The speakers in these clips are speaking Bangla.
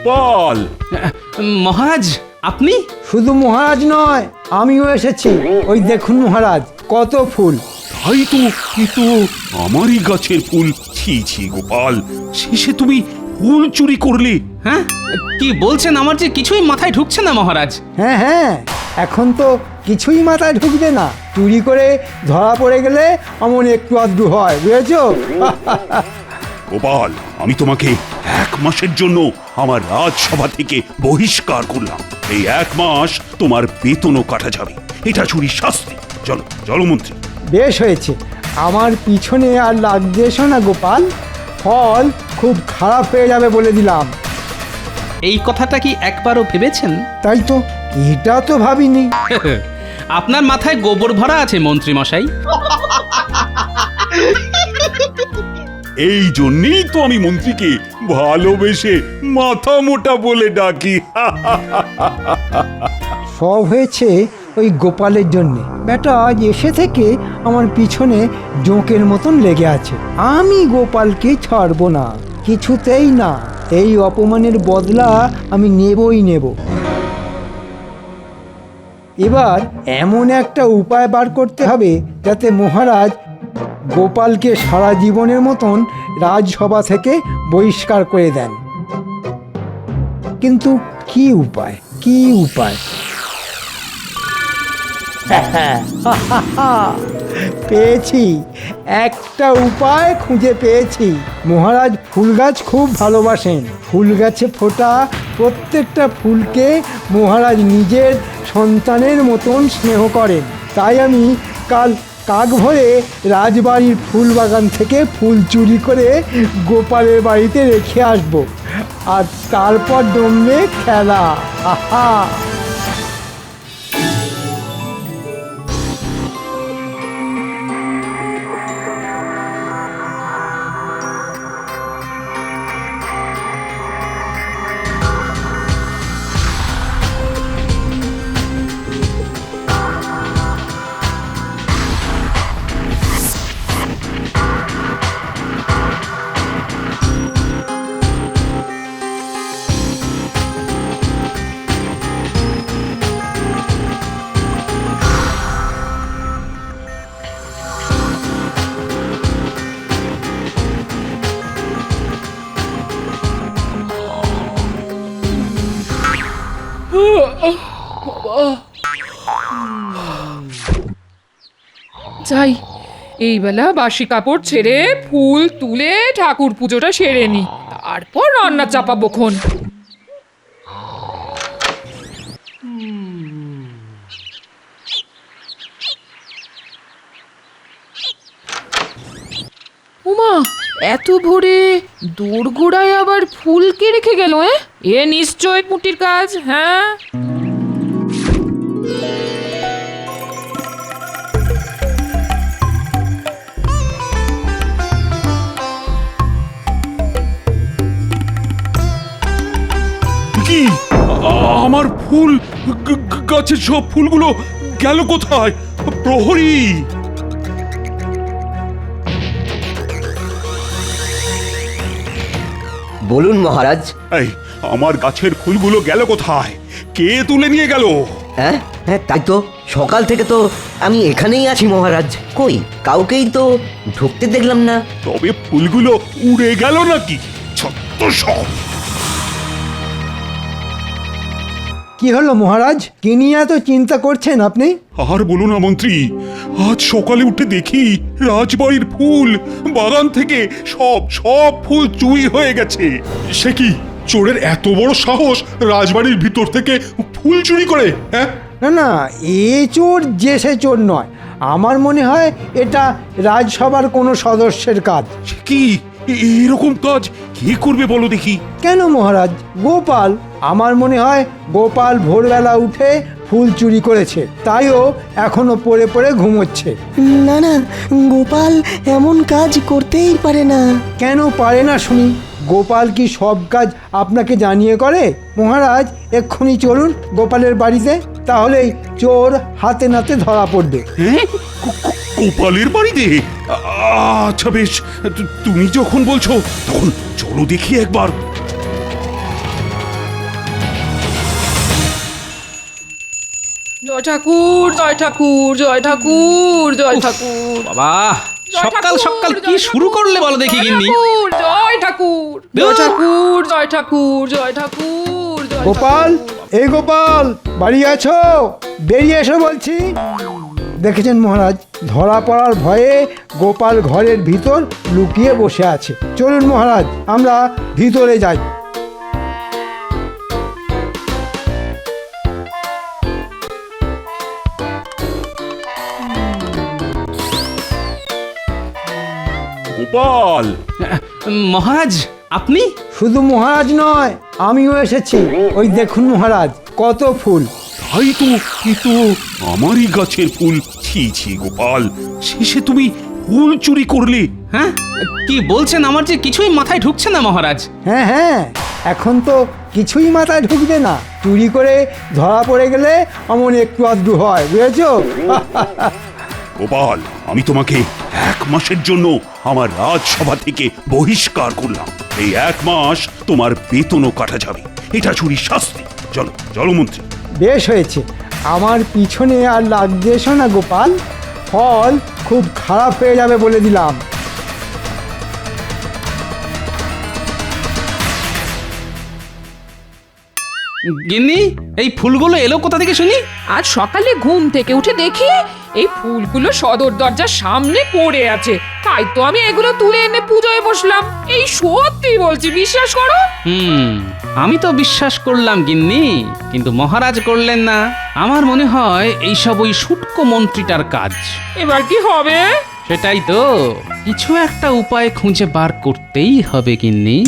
গোপাল। মহারাজ আপনি? শুধু মহারাজ নয়, আমিও এসেছি। ওই দেখুন মহারাজ, কত ফুল। তাই তো, এ তো আমারই গাছের ফুল। ছি ছি গোপাল, শেষে তুমি ফুল চুরি করলে? হ্যাঁ, কি বলছেন? আমার যে কিছুই মাথায় ঢুকছে না মহারাজ। হ্যাঁ হ্যাঁ, এখন তো কিছুই মাথায় ঢুকবে না। চুরি করে ধরা পড়ে গেলে এমন একটু আধটু হয়, বুঝেছো? গোপাল, আমি তোমাকে 1 মাসের জন্য আমার রাজসভা থেকে বহিষ্কার করলাম। এই 1 মাস তোমার বেতনও কাটা যাবে। এটা চুরির শাস্তি। চলো চলো মন্ত্রী। বেশ হয়েছে, আমার পিছনে আর লাগতে এসো না গোপাল। ফল খুব খারাপ হয়ে যাবে বলে দিলাম। এই কথাটা কি একবারও ভেবেছেন? তাই তো, এটা তো ভাবিনি। আপনার মাথায় গোবর ভরা আছে মন্ত্রী মশাই। এই জন্যই তো আমি মন্ত্রীকে ভালোবেসে মাথা মোটা বলে ডাকি। সব হয়েছে ওই গোপালের জন্যে। বেটা আজ এসে থেকে আমার পিছনে জোঁকের মতন লেগে আছে। আমি গোপালকে ছাড়বো না, কিছুতেই না। এই অপমানের বদলা আমি নেবই নেব। এবার এমন একটা উপায় বার করতে হবে যাতে মহারাজ গোপালকে সারা জীবনের মতন রাজসভা থেকে বহিষ্কার করে দেন। কিন্তু কি উপায়, কি উপায়? পেয়েছি, একটা উপায় খুঁজে পেয়েছি। মহারাজ ফুল গাছ খুব ভালোবাসেন। ফুল গাছে ফোটা প্রত্যেকটা ফুলকে মহারাজ নিজের সন্তানের মতন স্নেহ করেন। তাই আমি কাল কাক ভরে রাজবাড়ির ফুল বাগান থেকে ফুল চুরি করে গোপালের বাড়িতে রেখে আসব, আর তারপর জমবে খেলা। আহা! যাই, এই বেলা বাসি কাপড় ছেড়ে ফুল তুলে ঠাকুর পুজোটা সেরে নি, তারপর রান্না চাপাবো খন। উমা, এত ভোরে দোরগোড়ায় আবার ফুল কে রেখে গেল? এ নিশ্চয় পুঁটির কাজ। হ্যাঁ, কি আমার ফুল, গাছের সব ফুলগুলো গেল কোথায়? প্রহরী! বলুন মহারাজ। এই আমার গাছের ফুলগুলো গেল কোথায়? কে তুলে নিয়ে গেল? হ্যাঁ হ্যাঁ, তাই তো, সকাল থেকে তো আমি এখানেই আছি মহারাজ। কই কাউকেই তো ঢুকতে দেখলাম না। তবে ফুলগুলো উড়ে গেল নাকি? ছত্ত সব! কি হলো মহারাজ, কি নিয়ে এত চিন্তা করছেন আপনি? আর বলো না মন্ত্রী, আজ সকালে উঠে দেখি রাজবাড়ির ফুল বাগান থেকে সব ফুল চুরি হয়ে গেছে। সে কি, চোরের এত বড় সাহস রাজবাড়ির ভিতর থেকে ফুল চুরি করে? হ্যাঁ, না না, এ চোর যে সে চোর নয়। আমার মনে হয় এটা রাজসভার কোনো সদস্যের কাজ। কি এরকম কাজ কে করবে বলো দেখি? কেন মহারাজ, গোপাল। আমার মনে হয় গোপাল ভোরবেলা উঠে ফুল চুরি করেছে, তাইও এখনো পড়ে পড়ে ঘুমোচ্ছে। না না, গোপাল এমন কাজ করতেই পারে না। কেন পারে না শুনি? গোপাল কি সব কাজ আপনাকে জানিয়ে করে? মহারাজ এক্ষুনি চলুন গোপালের বাড়িতে, তাহলেই চোর হাতে নাতে ধরা পড়বে। হ্যাঁ, গোপালের বাড়িতে? আচ্ছা বেশ, তুমি যখন বলছো তখন চলো দেখি একবার। জয় ঠাকুর জয় ঠাকুর জয় ঠাকুর জয় ঠাকুর বাবা জয় সকাল ঠাকুর, সকাল কি জয় শুরু ঠাকুর, করলে বলো দেখি জয় গিন্নি ঠাকুর, জয় ঠাকুর জয় ঠাকুর জয় ঠাকুর জয় ঠাকুর জয় গোপাল, ঠাকুর। এই গোপাল, বাড়ি আছো? বেরিয়ে এসো বলছি। দেখেছেন মহারাজ, ধরা পড়ার ভয়ে গোপাল ঘরের ভিতর লুকিয়ে বসে আছে। চলুন মহারাজ, আমরা ভিতরে যাই। গোপাল, মহারাজ আপনি শুধু মহারাজ নয়, আমিও এসেছি। ওই দেখুন মহারাজ, কত ফুল। তাই তো, এ তো আমারই গাছের ফুল। ছি ছি গোপাল, শেষে তুমি ফুল চুরি করলে। হ্যাঁ কি বলছেন আমার যে কিছুই মাথায় ঢুকছে না মহারাজ। হ্যাঁ হ্যাঁ, এখন তো কিছুই মাথায় ঢুকবে না। চুরি করে ধরা পড়ে গেলে অমন একটু আধটু হয়, বুঝেছো? গোপাল, আমি তোমাকে 1 মাসের জন্য আমার রাজসভা থেকে বহিষ্কার করলাম। এই 1 মাস তোমার বেতনও কাটা যাবে। এটা চুরির শাস্তি। চলো চলো মন্ত্রী। বেশ হয়েছে, আমার পিছনে আর লাগবে এসো না গোপাল, ফল খুব খারাপ হয়ে যাবে বলে দিলাম। গিন্নি এই ফুলগুলো এলো কোথা থেকে শুনি? আজ সকালে ঘুম থেকে উঠে দেখি এই ফুলগুলো সদর দরজার সামনে পড়ে আছে, তাই তো আমি এগুলো তুলে এনে পুজোয় বসলাম। এই সত্যি বলছি, বিশ্বাস করো। আমি তো বিশ্বাস করলাম গিন্নি, কিন্তু মহারাজ করলেন না। আমার মনে হয় এইসব ওই শুটকো মন্ত্রীটার কাজ। এবার কি হবে? সেটাই তো, কিছু একটা উপায় খুঁজে বার করতেই হবে গিন্নি।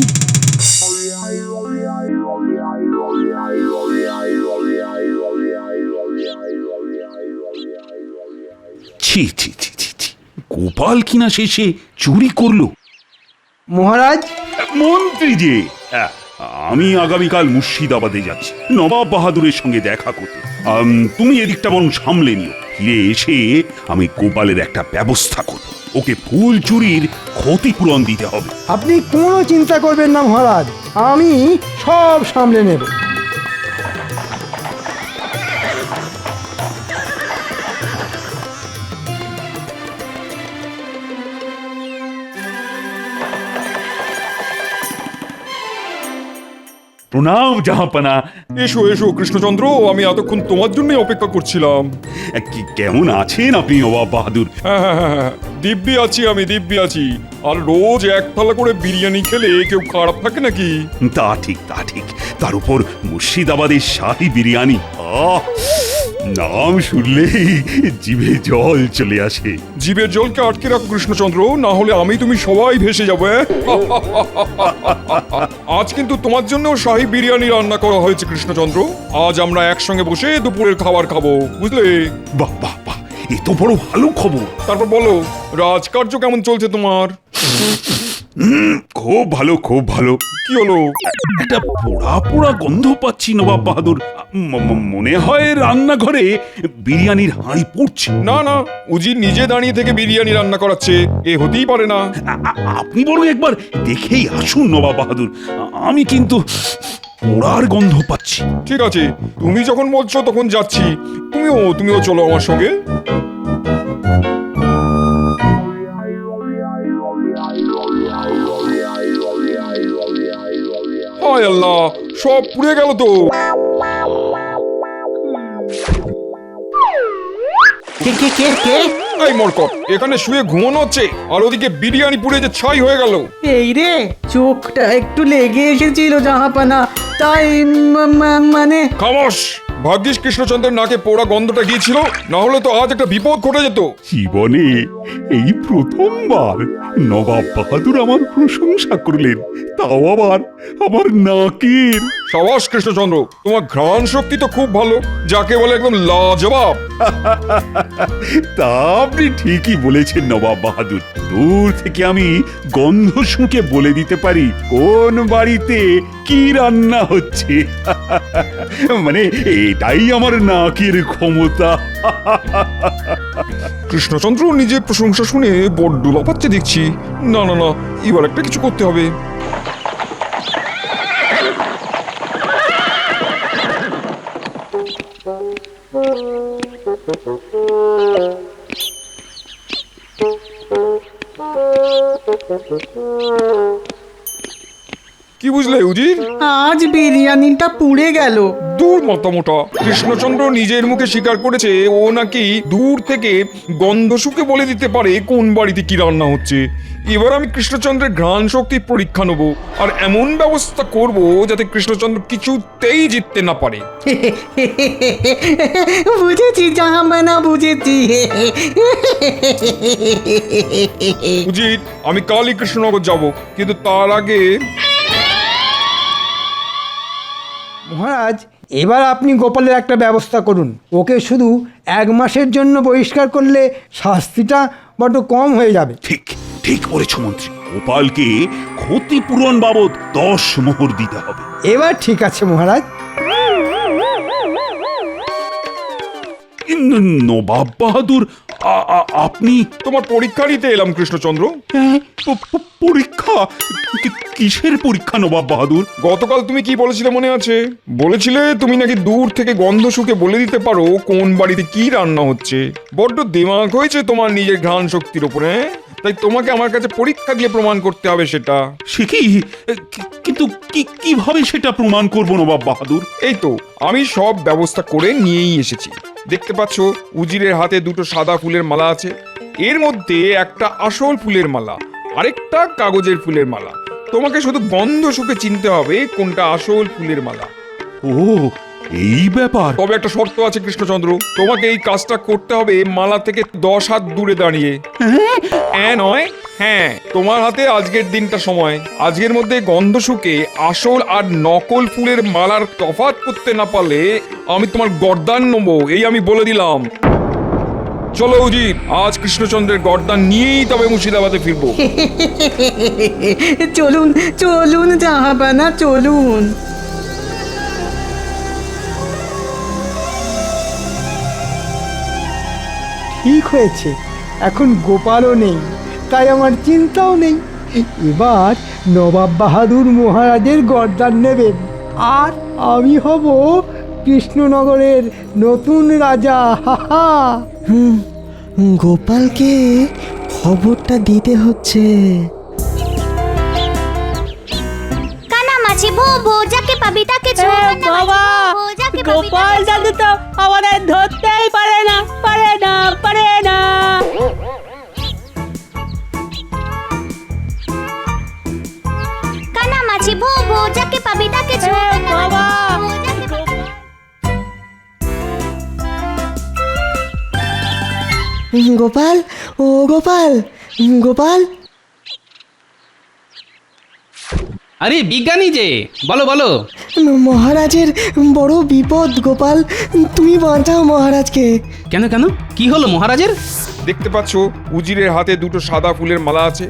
ছি ছি ছি ছি ছি, গোপাল কিনা শেষে চুরি করলো। মহারাজ, মন্ত্রী যে, আমি আগামীকাল মুর্শিদাবাদে যাচ্ছি নবাব বাহাদুরের সঙ্গে দেখা করতে। তুমি এদিকটা বরং সামলে নিও। ফিরে এসে আমি গোপালের একটা ব্যবস্থা করব। ওকে ফুল চুরির ক্ষতিপূরণ দিতে হবে। আপনি কোনো চিন্তা করবেন না মহারাজ, আমি সব সামলে নেব। প্রণাম জাহাপানা। এসো এসো কৃষ্ণচন্দ্র, আমি এতক্ষণ তোমার জন্যই অপেক্ষা করছিলাম। কেমন আছেন আপনি নবাব বাহাদুর? হ্যাঁ হ্যাঁ হ্যাঁ হ্যাঁ, দিব্যি আছি, আমি দিব্যি আছি। আর রোজ 1 থালা করে বিরিয়ানি খেলে কেউ খারাপ থাকে নাকি? তা ঠিক, তা ঠিক। তার উপর মুর্শিদাবাদের শাহী বিরিয়ানি, নাম শুনলেই জিভে জল চলে আসে। জিভের জলকে আটকে রাখো কৃষ্ণচন্দ্র, না হলে আমি তুমি সবাই ভেসে যাবো। আজ কিন্তু তোমার জন্য শাহী বিরিয়ানি রান্না করা হয়েছে কৃষ্ণচন্দ্র। আজ আমরা একসঙ্গে বসে দুপুরের খাবার খাবো, বুঝলে? বাহ বাহ বাহ, এ তো বড় ভালো খবর। তারপর বলো, রাজকার্য কেমন চলছে তোমার? খুব ভালো, খুব ভালো। কি হলো? একটা পোড়া পোড়া গন্ধ পাচ্ছি নবাব বাহাদুর। মনে হয় রান্নাঘরে বিরিয়ানির হাঁড়ি পুড়ছে। না না, উজি নিজে দাঁড়িয়ে থেকে বিরিয়ানি রান্না করাচ্ছে, এ হতেই পারে না। আপনি বরং একবার দেখেই আসুন নবাব বাহাদুর। আমি কিন্তু পোড়ার গন্ধ পাচ্ছি। ঠিক আছে, তুমি যখন বলছো তখন যাচ্ছি। তুমিও চলো আমার সঙ্গে। হায় আল্লাহ, সব পুড়ে গেল তো। কে কে কে কে? এই মরকট, এখানে শুয়ে ঘুমানো হচ্ছে আর ওদিকে বিরিয়ানি পুড়ে যে ছাই হয়ে গেল। এই রে, চোখটা একটু লেগে এসেছিল জাহাপানা, তাই মানে খামোশ! ভাগ্যিস কৃষ্ণচন্দ্রের নাকে পোড়া গন্ধটা গিয়েছিল, না হলে তো আজ একটা বিপদ ঘটে যেত। জীবনে এই প্রথমবার নবাব বাহাদুর আমার প্রশংসা করলেন, তাও আবার আমার নাকের। সাবাস কৃষ্ণচন্দ্র, তোমার ঘ্রাণ শক্তি তো খুব ভালো, যাকে বলে একদম লাজবাব। তা আপনি ঠিকই বলেছেন নবাব বাহাদুর। দূর থেকে আমি গন্ধ শুঁকে বলে দিতে পারি কোন বাড়িতে কি রান্না হচ্ছে। মানে এটাই আমার নাকের ক্ষমতা। কৃষ্ণচন্দ্র নিজের প্রশংসা শুনে বড্ড লাফাচ্ছে দেখছি। না না না, এবার একটা কিছু করতে হবে। কি বুঝলে উজির? আজ বিরিয়ানিটা পুড়ে গেল। দূর মতামোটা, কৃষ্ণচন্দ্র নিজের মুখে স্বীকার করেছে ও নাকি দূর থেকে গন্ধ শুকে বলে দিতে পারে কোন বাড়িতে কি রান্না হচ্ছে। এবার আমি কৃষ্ণচন্দ্রের ঘ্রাণ শক্তির পরীক্ষা নেব আর এমন ব্যবস্থা করব যাতে কৃষ্ণচন্দ্র কিছুতেই জিততে না পারে। বুঝেছি জাহাপানা, বুঝেছি। উজির, আমি কালই কৃষ্ণনগর যাব, কিন্তু তার আগে মহারাজ, এবার আপনি গোপালের একটা ব্যবস্থা করুন। ওকে শুধু 1 মাসের জন্য বহিষ্কার করলে শাস্তিটা বড্ড কম হয়ে যাবে। ঠিক ঠিক বলেছ মন্ত্রী, গোপালকে ক্ষতিপূরণ বাবদ 10 মোহর দিতে হবে। এবার ঠিক আছে মহারাজ। নবাব বাহাদুর, আপনি তোমার পরীক্ষা নিতে এলাম কৃষ্ণচন্দ্র। পরীক্ষা? কিসের পরীক্ষা নবাব বাহাদুর? গতকাল তুমি কি বলেছিলে মনে আছে? বলেছিলে তুমি নাকি দূর থেকে গন্ধ শুকে বলে দিতে পারো কোন বাড়িতে কি রান্না হচ্ছে। বড্ড দিমাগ হয়েছে তোমার নিজের ঘ্রাণ শক্তির উপরে, তাই তোমাকে আমার কাছে পরীক্ষা দিয়ে প্রমাণ করতে হবে সেটা। সে কি? কিন্তু কিভাবে সেটা প্রমাণ করব নবাব বাহাদুর? এই তো আমি সব ব্যবস্থা করে নিয়েই এসেছি। দেখতে পাচ্ছ উজিরের হাতে 2টো সাদা ফুলের মালা আছে। এর মধ্যে একটা আসল ফুলের মালা, আরেকটা কাগজের ফুলের মালা। তোমাকে শুধু গন্ধ শুকে চিনতে হবে কোনটা আসল ফুলের মালা। ও, এই ব্যাপার। তবে একটা শর্ত আছে কৃষ্ণচন্দ্র, তোমাকে এই কাজটা করতে হবে মালা থেকে 10 হাত দূরে দাঁড়িয়ে। নয়, হ্যাঁ, তোমার হাতে আজকের দিনটা সময়। আজকের মধ্যে গন্ধ শুকে আসল আর নকল ফুলের মালার তফাৎ করতে না পারলে আমি তোমার গর্দান নেবো, এই আমি বলে দিলাম। চলো উজির, আজ কৃষ্ণচন্দ্রের গর্দান নিয়েই তবে মুর্শিদাবাদে ফিরবো। চলুন চলুন জাহাপানা, চলুন। ঠিক হয়েছে, এখন গোপালও নেই, তাই আমার চিন্তাও নেই। এবার নবাব বাহাদুর মহারাজের গর্দান নেবেন আর আমি হব কৃষ্ণনগরের নতুন রাজা। হাহা। গোপালকে খবরটা দিতে হচ্ছে। কানামাছি ভো যাকে পাবি তাকে বাবা, গোপাল দাদু তো আমাদের ধরতেই পারে না, পারে না, পারে না। কানামাছি ভো যাকে পাবি তাকে বাবা, গোপাল, ও গোপাল, গোপাল। আরে বিজ্ঞানী যে, বলো বলো। মহারাজের বড় বিপদ গোপাল, তুমি বাঁচাও মহারাজকে। কেন কেন, কি হলো মহারাজের? দেখতে পাচ্ছ উজিরের হাতে 2টো সাদা ফুলের মালা আছে।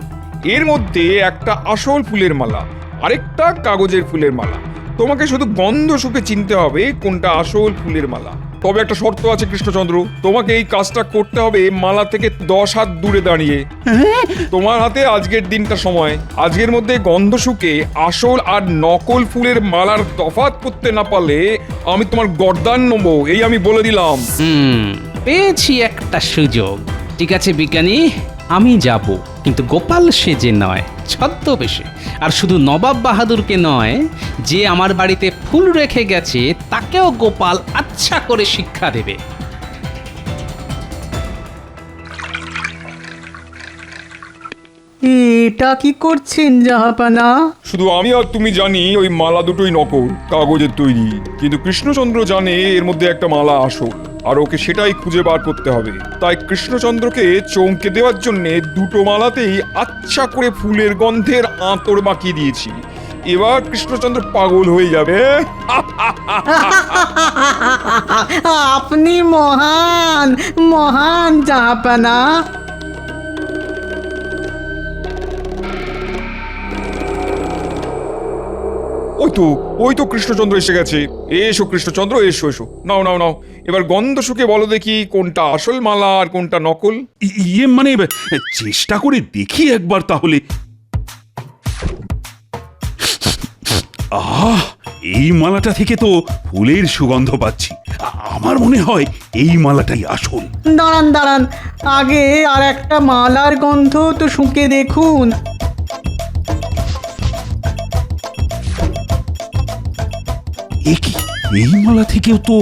এর মধ্যে একটা আসল ফুলের মালা, আরেকটা কাগজের ফুলের মালা। তোমাকে শুধু গন্ধ শুকে চিনতে হবে কোনটা আসল ফুলের মালা। তবে একটা শর্ত আছে কৃষ্ণচন্দ্র, তোমাকে এই কাজটা করতে হবে মালা থেকে 10 হাত দূরে দাঁড়িয়ে। তোমার হাতে আজকের দিনটা সময়। আজকের মধ্যে গন্ধ শুকে আসল আর নকল ফুলের মালার তফাৎ করতে না পারলে আমি তোমার গর্দান নেবো, এই আমি বলে দিলাম। পেয়েছি একটা সুযোগ। ঠিক আছে বিজ্ঞানী, আমি যাব, কিন্তু গোপাল সেজে নয়, ছদ্মবেশে। আর শুধু নবাব বাহাদুরকে নয়, যে আমার বাড়িতে ফুল রেখে গেছে তাকেও গোপাল আচ্ছা করে শিক্ষা দেবে। এটা কি করছেন জাহাপানা? শুধু আমি আর তুমি জানি ওই মালা দুটোই নকল, কাগজের তৈরি। কিন্তু কৃষ্ণচন্দ্র জানে এর মধ্যে একটা মালা আসল, আর ওকে সেটাই খুঁজে বার করতে হবে। তাই কৃষ্ণচন্দ্রকে চমকে দেওয়ার জন্য 2টো মালাতেই আচ্ছা করে ফুলের গন্ধের আঁতর মাখিয়ে দিয়েছি। এবার কৃষ্ণচন্দ্র পাগল হয়ে যাবে। আপনি মহান, মহান জাহাপানা। ওই তো কৃষ্ণচন্দ্র এসে গেছে। এসো কৃষ্ণচন্দ্র, এসো এসো, নাও নাও নাও। এবার গন্ধ শুকে বলো দেখি কোনটা আসল মালা আর কোনটা নকল। ইয়ে মানে চেষ্টা করে দেখি একবার তাহলে। এই মালাটা থেকে তো ফুলের সুগন্ধ পাচ্ছি, আমার মনে হয় এই মালাটাই আসল। দাঁড়ান দাঁড়ান, আগে আর একটা মালার গন্ধ তো শুঁকে দেখুন। এ কি, এই মালা থেকেও তো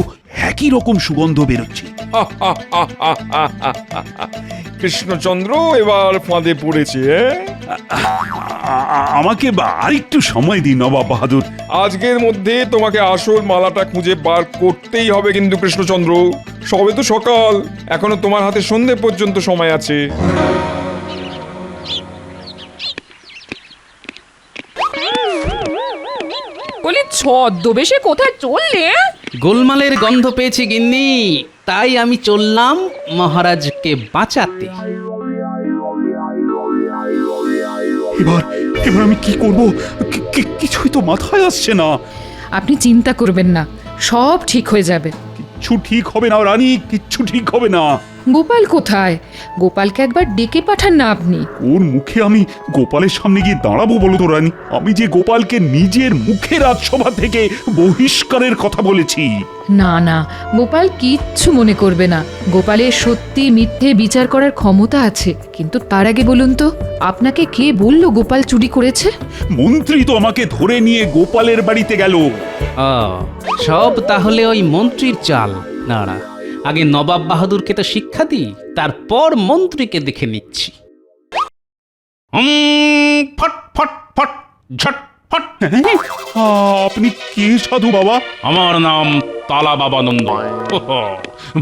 একই রকম সুগন্ধ বেরোচ্ছে। কৃষ্ণচন্দ্র এবার ফাঁদে পড়েছে। আমাকে আর একটু সময় দিন নবাব বাহাদুর। আজকের মধ্যে তোমাকে আসল মালাটা খুঁজে বার করতেই হবে কিন্তু কৃষ্ণচন্দ্র। সবে তো সকাল, এখনো তোমার হাতে সন্ধে পর্যন্ত সময় আছে। বলি ছদ্মবেশে কোথায় চললে? গোলমালের গন্ধ পেয়েছি গিন্নি, তাই আমি চললাম মহারাজকে বাঁচাতে। এবার এবার আমি কি করব? কিছুই তো মাথায় আসছে না। আপনি চিন্তা করবেন না, সব ঠিক হয়ে যাবে। কিচ্ছু ঠিক হবে না রানী, কিচ্ছু ঠিক হবে না। গোপাল কোথায়? গোপালকে একবার ডেকে পাঠান না আপনি। ওর মুখে আমি গোপালের সামনে গিয়ে দাঁড়াবো বলো তো রানী? আমি যে গোপালকে নিজের মুখে রাজসভা থেকে বহিষ্কারের কথা বলেছি। না না, গোপাল কিচ্ছু মনে করবে না। গোপালের সত্যি মিথ্যে বিচার করার ক্ষমতা আছে। কিন্তু তার আগে বলুন তো, আপনাকে কে বললো গোপাল চুরি করেছে? মন্ত্রী তো আমাকে ধরে নিয়ে গোপালের বাড়িতে গেল। সব তাহলে ওই মন্ত্রীর চাল। না, আগে নবাব বাহাদুরকে তো শিক্ষা দিই, তারপর মন্ত্রীকে দেখে নিচ্ছি। ফট ফট ফট ঝট ফট। আপনি কে সাধু বাবা? আমার নাম তালা বাবা নন্দ।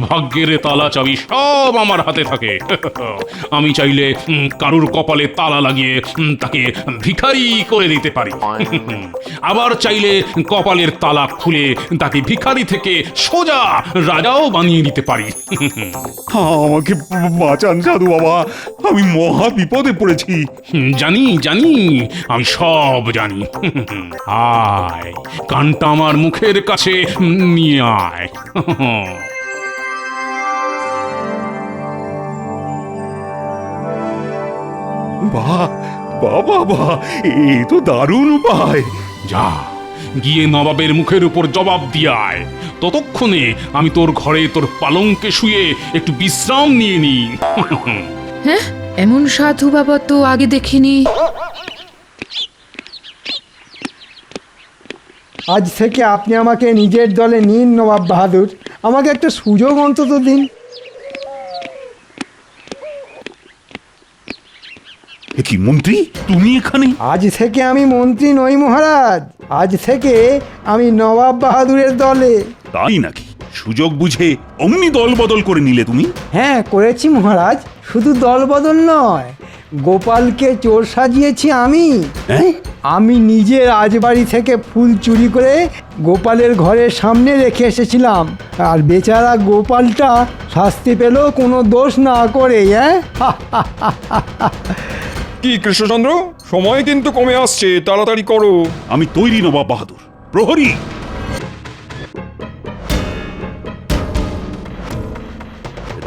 ভাগ্যের তালা চাবি সব আমার হাতে থাকে। আমি চাইলে কারুর কপালে তালা লাগিয়ে তাকে ভিখারি করে দিতে পারি। আবার চাইলে কপালের তালা খুলে তাকে ভিখারি থেকে সোজা রাজাও বানিয়ে দিতে পারি। আমাকে বাঁচান সাধু বাবা, আমি মহা বিপদে পড়েছি। জানি জানি, আমি সব জানি। আয়, কানটা আমার মুখের কাছে নিয়ে আয়। বাহ বাবা বাহ, এ তো দারুণ উপায়। যা, গিয়ে নবাবের মুখের উপর জবাব দিয়ে আয়। ততক্ষণে আমি তোর ঘরে তোর পালঙ্কে শুয়ে একটু বিশ্রাম নিয়ে নি। হ্যাঁ, এমন সাধু বাবা তো আগে দেখিনি। আজ থেকে আপনি আমাকে নিজের দলে নিন নবাব বাহাদুর, আমাকে একটা সুযোগ অন্তত দিন। এ কি মন্ত্রী, তুমি এখানে? আজ থেকে আমি মন্ত্রী নই মহারাজ, আজ থেকে আমি নবাব বাহাদুরের দলে। তাই নাকি? সুযোগ বুঝে অমনি দল বদল করে নিলে তুমি? হ্যাঁ করেছি মহারাজ, শুধু দল বদল নয়, গোপালকে চোর সাজিয়েছি আমি। হ্যাঁ? আমি নিজে রাজবাড়ি থেকে ফুল চুরি করে গোপালের ঘরের সামনে রেখে এসেছিলাম, আর বেচারা গোপালটা শাস্তি পেল কোনো দোষ না করে। হ্যাঁ কি কৃষ্ণচন্দ্র, সময় কিন্তু কমে আসছে, তাড়াতাড়ি করো। আমি তৈরি নবাব বাহাদুর। প্রহরী,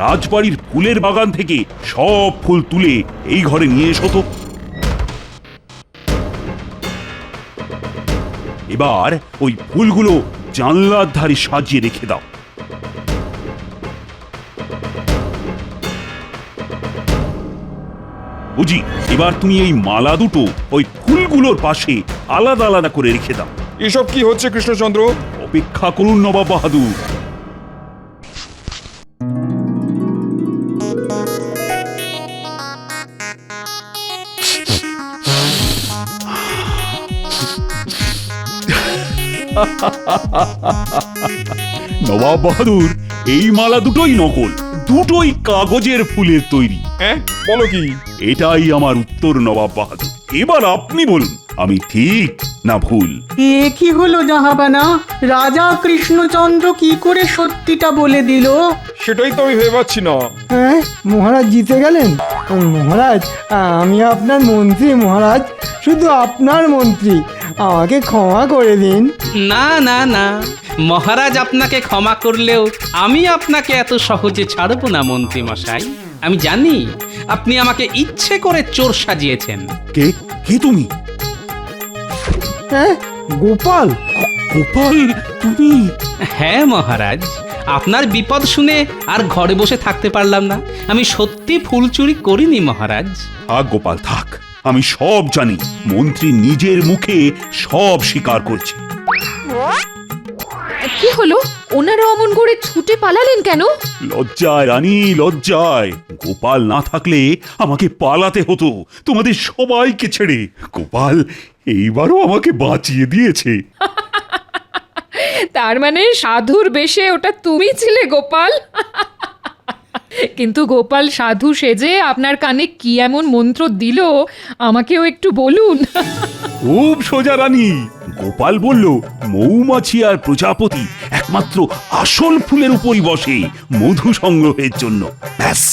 রাজবাড়ির ফুলের বাগান থেকে সব ফুল তুলে এই ঘরে নিয়ে এসো তো। এবার ওই ফুলগুলো জানলার ধারে সাজিয়ে রেখে দাও। বুঝি, এবার তুমি এই মালা দুটো ওই ফুলগুলোর পাশে আলাদা আলাদা করে রেখে দাও। এসব কি হচ্ছে কৃষ্ণচন্দ্র? অপেক্ষা করুন নবাব বাহাদুর। নবাব বাহাদুর, এই মালা দুটোই নকল, দুটোই কাগজের ফুলের তৈরি। হ্যাঁ, বলো কি? এটাই আমার উত্তর নবাব বাহাদুর। এবার আপনি বলুন, আমি ঠিক না ভুল? এ কি হলো জাহাবানা, রাজা কৃষ্ণচন্দ্র কি করে সত্যিটা বলে দিল? সেটাই তো আমি ভেবে পাচ্ছি না। হ্যাঁ মহারাজ জিতে গেলেন। মহারাজ, আমি আপনার মন্ত্রী মহারাজ, শুধু আপনার মন্ত্রী, আমাকে ক্ষমা করে দিন। না না না, মহারাজ আপনাকে ক্ষমা করলেও আমি আপনাকে এত সহজে ছাড়বো না মন্ত্রী মশাই। আমি জানি আপনি আমাকে ইচ্ছে করে চোর সাজিয়েছেন। কে কে তুমি? হ্যাঁ গোপাল? গোপাল তুমি? হ্যাঁ মহারাজ, আপনার বিপদ শুনে আর ঘরে বসে থাকতে পারলাম না। আমি সত্যি ফুল চুরি করিনি মহারাজ। থাক গোপাল থাক, আমি সব জানি। মন্ত্রী নিজের মুখে সব স্বীকার করছে। কি হলো, ওনারা অমন করে ছুটে পালালেন কেন? লজ্জায় রানী, লজ্জায়। গোপাল না থাকলে আমাকে পালাতে হতো তোমাদের সবাইকে ছেড়ে। গোপাল এইবারও আমাকে বাঁচিয়ে দিয়েছে। তার মানে সাধুর বেশে ওটা তুমি ছিলে গোপাল? কিন্তু গোপাল সাধু সেজে আপনার কানে কি এমন মন্ত্র দিল আমাকেও একটু বলুন। খুব সোজা রানী। গোপাল বলল মৌমাছি আর প্রজাপতি একমাত্র আসল ফুলের উপরই বসে মধু সংগ্রহের জন্য। ব্যাস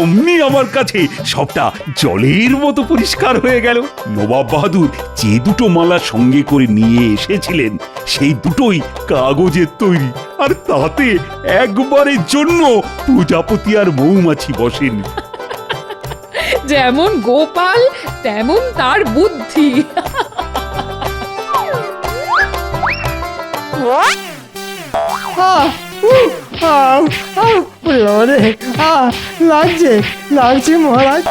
অমনি আমার কাছে সবটা জলের মতো পরিষ্কার হয়ে গেল। নবাব বাহাদুর যে দুটো মালা সঙ্গে করে নিয়ে এসেছিলেন সেই দুটোই কাগজের তৈরি, আর তাতে একবারের জন্য প্রজাপতি আর মৌমাছি বসেন। যেমন গোপাল তেমন তার বুদ্ধি। লাগছে লাগছে মহারাজ।